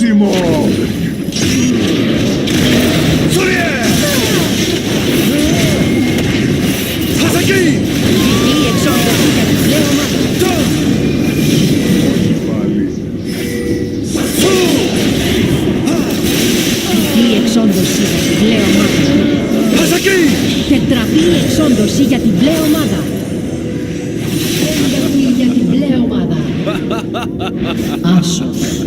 Μπράβissimo! Σουριέ! Χασακί! Η εξόντωση για την πλέον ομάδα. Η εξόντωση για την πλέον ομάδα. Χασακί! Τετραπή εξόντωση για την πλέον ομάδα. Για την πλέον ομάδα. Άσος.